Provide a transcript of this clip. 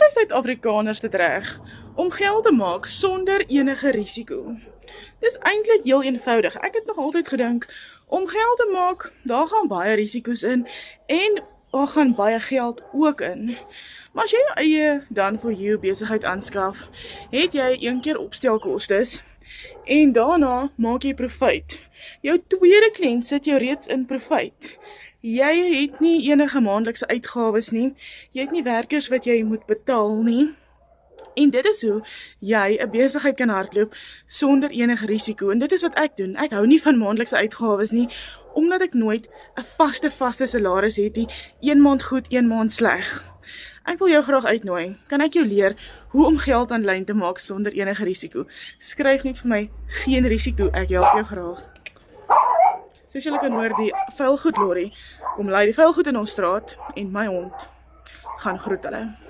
kry Suid-Afrikaners dit reg om geld te maak sonder enige risiko? Dis eintlik heel eenvoudig. Ek het nog altyd gedink, om geld te maak, daar gaan baie risiko's in en daar gaan baie geld ook in. Maar as jy jou eie dan vir jou besigheid aanskaf, het jy een keer opstelkostes en daarna maak jy profijt. Jou tweede kliënt sit jou reeds in profijt. Jy het nie enige maandelikse uitgawes nie, jy het nie werkers wat jy moet betaal nie. En dit is hoe jy 'n besigheid kan hardloop sonder enige risiko. En dit is wat ek doen. Ek hou nie van maandelikse uitgawes nie, omdat ek nooit 'n vaste salaris het nie, 1 maand goed, 1 maand sleg. Ek wil jou graag uitnooi. Kan ek jou leer hoe om geld aanlyn te maak sonder enige risiko? Skryf net vir my, geen risiko, ek help jou graag. Soos julle kan hoor, die vuilgoed lorry kom lei die vuilgoed in ons straat en my hond gaan groet hulle.